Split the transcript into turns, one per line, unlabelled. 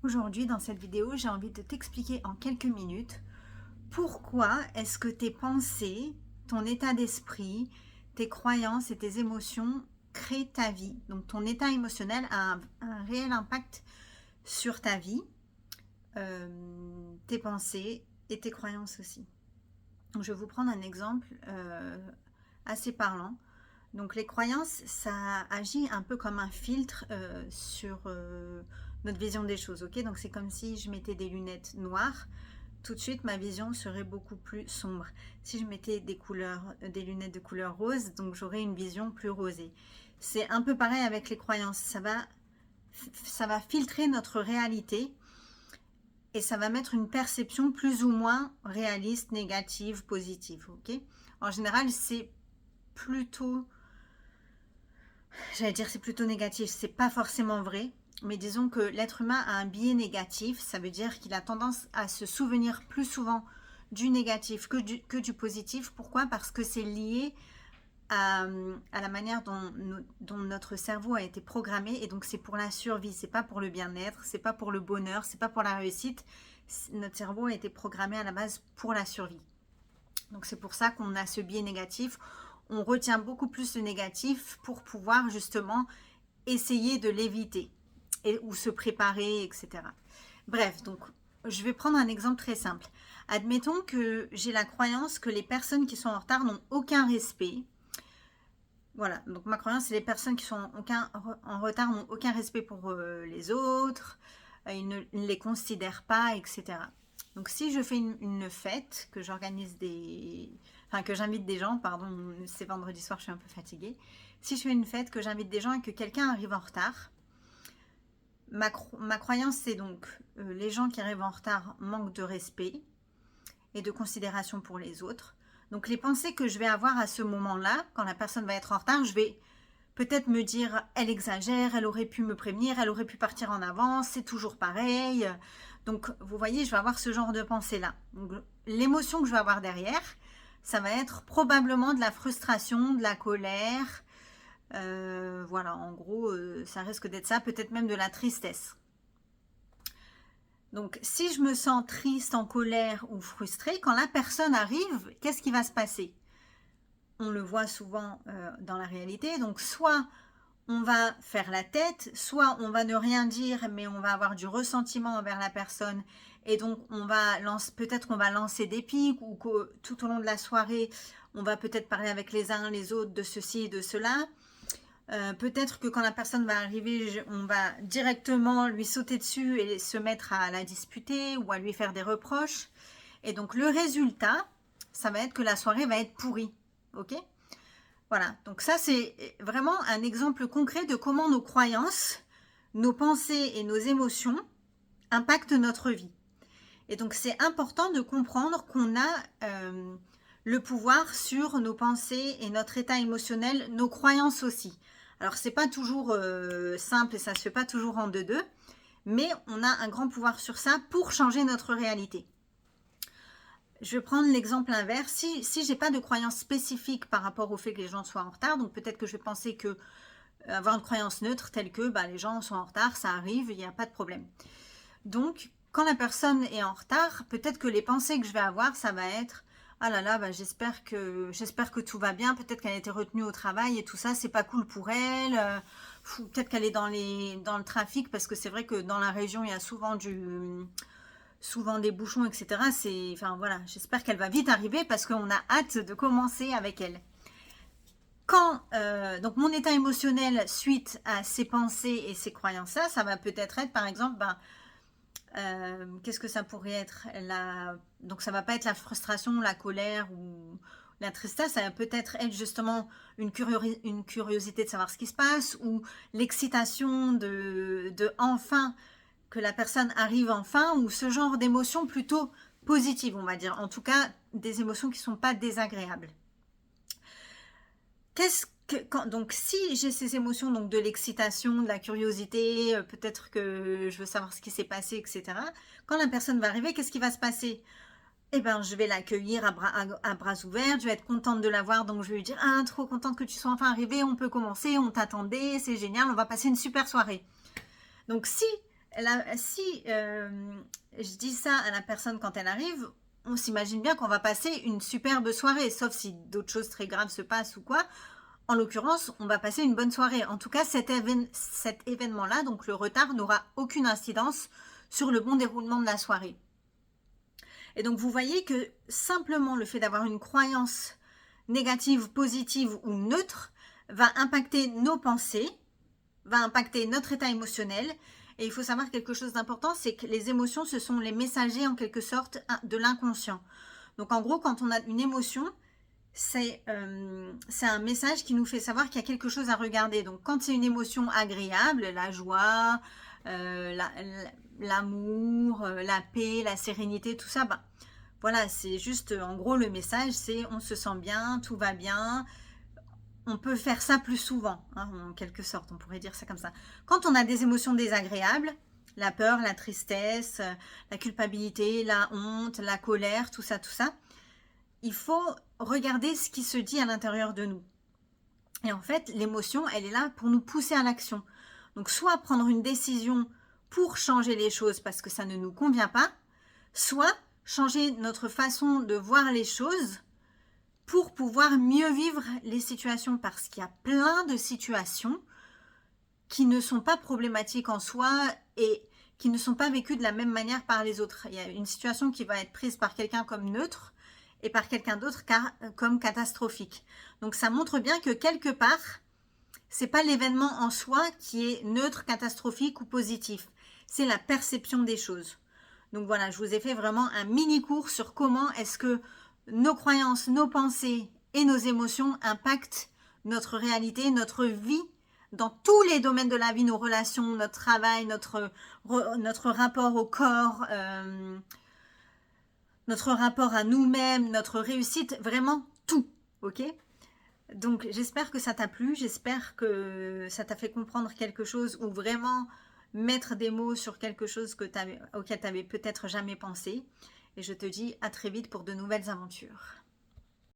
Aujourd'hui, dans cette vidéo, j'ai envie de t'expliquer en quelques minutes pourquoi est-ce que tes pensées, ton état d'esprit, tes croyances et tes émotions créent ta vie. Donc ton état émotionnel a un réel impact sur ta vie, tes pensées et tes croyances aussi. Donc, je vais vous prendre un exemple assez parlant. Donc les croyances, ça agit un peu comme un filtre sur notre vision des choses, ok? Donc c'est comme si je mettais des lunettes noires, tout de suite ma vision serait beaucoup plus sombre. Si je mettais des lunettes de couleur rose, donc j'aurais une vision plus rosée. C'est un peu pareil avec les croyances, ça va filtrer notre réalité et ça va mettre une perception plus ou moins réaliste, négative, positive, ok? En général, c'est plutôt J'allais dire c'est plutôt négatif, c'est pas forcément vrai, mais disons que l'être humain a un biais négatif, ça veut dire qu'il a tendance à se souvenir plus souvent du négatif que du positif. Pourquoi? Parce que c'est lié à la manière dont notre cerveau a été programmé, et donc c'est pour la survie, c'est pas pour le bien-être, c'est pas pour le bonheur, c'est pas pour la réussite. Notre cerveau a été programmé à la base pour la survie. Donc c'est pour ça qu'on a ce biais négatif. On retient beaucoup plus le négatif pour pouvoir justement essayer de l'éviter ou se préparer, etc. Bref, donc je vais prendre un exemple très simple. Admettons que j'ai la croyance que les personnes qui sont en retard n'ont aucun respect. Voilà, donc ma croyance, c'est les personnes qui sont en retard n'ont aucun respect pour les autres, ils ne les considèrent pas, etc. Donc si je fais une fête, que j'organise Enfin, que j'invite des gens, pardon, c'est vendredi soir, je suis un peu fatiguée. Si je fais une fête, que j'invite des gens et que quelqu'un arrive en retard, ma croyance, c'est donc les gens qui arrivent en retard manquent de respect et de considération pour les autres. Donc les pensées que je vais avoir à ce moment-là, quand la personne va être en retard, je vais peut-être me dire, elle exagère, elle aurait pu me prévenir, elle aurait pu partir en avance, c'est toujours pareil. Donc vous voyez, je vais avoir ce genre de pensée-là. L'émotion que je vais avoir derrière, ça va être probablement de la frustration, de la colère. Voilà, en gros, ça risque d'être ça, peut-être même de la tristesse. Donc, si je me sens triste, en colère ou frustrée, quand la personne arrive, qu'est-ce qui va se passer? On le voit souvent dans la réalité. Donc, soit on va faire la tête, soit on va ne rien dire, mais on va avoir du ressentiment envers la personne. Et donc, peut-être qu'on va lancer des piques ou que tout au long de la soirée, on va peut-être parler avec les uns les autres de ceci et de cela. Peut-être que quand la personne va arriver, on va directement lui sauter dessus et se mettre à la disputer ou à lui faire des reproches. Et donc le résultat, ça va être que la soirée va être pourrie. Ok? Voilà, donc ça c'est vraiment un exemple concret de comment nos croyances, nos pensées et nos émotions impactent notre vie. Et donc c'est important de comprendre qu'on a le pouvoir sur nos pensées et notre état émotionnel, nos croyances aussi. Alors c'est pas toujours simple et ça se fait pas toujours en deux, mais on a un grand pouvoir sur ça pour changer notre réalité. Je vais prendre l'exemple inverse. Si j'ai pas de croyance spécifique par rapport au fait que les gens soient en retard, donc peut-être que je vais penser que avoir une croyance neutre telle que les gens sont en retard, ça arrive, il n'y a pas de problème. Donc, quand la personne est en retard, peut-être que les pensées que je vais avoir, ça va être ah là là, j'espère que tout va bien, peut-être qu'elle a été retenue au travail et tout ça, c'est pas cool pour elle. Peut-être qu'elle est dans le trafic, parce que c'est vrai que dans la région, il y a souvent des bouchons, etc. Enfin voilà, j'espère qu'elle va vite arriver parce qu'on a hâte de commencer avec elle. Donc mon état émotionnel suite à ces pensées et ces croyances-là, ça va peut-être être par exemple, qu'est-ce que ça pourrait être donc ça va pas être la frustration, la colère ou la tristesse, ça va peut-être être justement une curiosité de savoir ce qui se passe, ou l'excitation de enfin que la personne arrive enfin, ou ce genre d'émotions plutôt positives, on va dire. En tout cas, des émotions qui ne sont pas désagréables. Donc si j'ai ces émotions, donc de l'excitation, de la curiosité, peut-être que je veux savoir ce qui s'est passé, etc. Quand la personne va arriver, qu'est-ce qui va se passer? Eh ben, je vais l'accueillir à bras ouverts, je vais être contente de la voir, donc je vais lui dire ah, trop contente que tu sois enfin arrivée, on peut commencer, on t'attendait, c'est génial, on va passer une super soirée. Donc si Si je dis ça à la personne quand elle arrive, on s'imagine bien qu'on va passer une superbe soirée, sauf si d'autres choses très graves se passent ou quoi. En l'occurrence, on va passer une bonne soirée. En tout cas, cet événement-là, donc le retard, n'aura aucune incidence sur le bon déroulement de la soirée. Et donc, vous voyez que simplement le fait d'avoir une croyance négative, positive ou neutre va impacter nos pensées, va impacter notre état émotionnel. Et il faut savoir quelque chose d'important, c'est que les émotions, ce sont les messagers en quelque sorte de l'inconscient. Donc en gros, quand on a une émotion, c'est un message qui nous fait savoir qu'il y a quelque chose à regarder. Donc quand c'est une émotion agréable, la joie, l'amour, la paix, la sérénité, tout ça, ben, voilà, c'est juste, en gros, le message, c'est on se sent bien, tout va bien. On peut faire ça plus souvent, hein, en quelque sorte, on pourrait dire ça comme ça. Quand on a des émotions désagréables, la peur, la tristesse, la culpabilité, la honte, la colère, tout ça, il faut regarder ce qui se dit à l'intérieur de nous. Et en fait, l'émotion, elle est là pour nous pousser à l'action. Donc, soit prendre une décision pour changer les choses parce que ça ne nous convient pas, soit changer notre façon de voir les choses pour pouvoir mieux vivre les situations, parce qu'il y a plein de situations qui ne sont pas problématiques en soi et qui ne sont pas vécues de la même manière par les autres. Il y a une situation qui va être prise par quelqu'un comme neutre et par quelqu'un d'autre comme catastrophique. Donc ça montre bien que quelque part, c'est pas l'événement en soi qui est neutre, catastrophique ou positif. C'est la perception des choses. Donc voilà, je vous ai fait vraiment un mini cours sur comment est-ce que nos croyances, nos pensées et nos émotions impactent notre réalité, notre vie, dans tous les domaines de la vie, nos relations, notre travail, notre rapport au corps, notre rapport à nous-mêmes, notre réussite, vraiment tout, ok? Donc j'espère que ça t'a plu, j'espère que ça t'a fait comprendre quelque chose ou vraiment mettre des mots sur quelque chose auquel tu n'avais peut-être jamais pensé. Et je te dis à très vite pour de nouvelles aventures.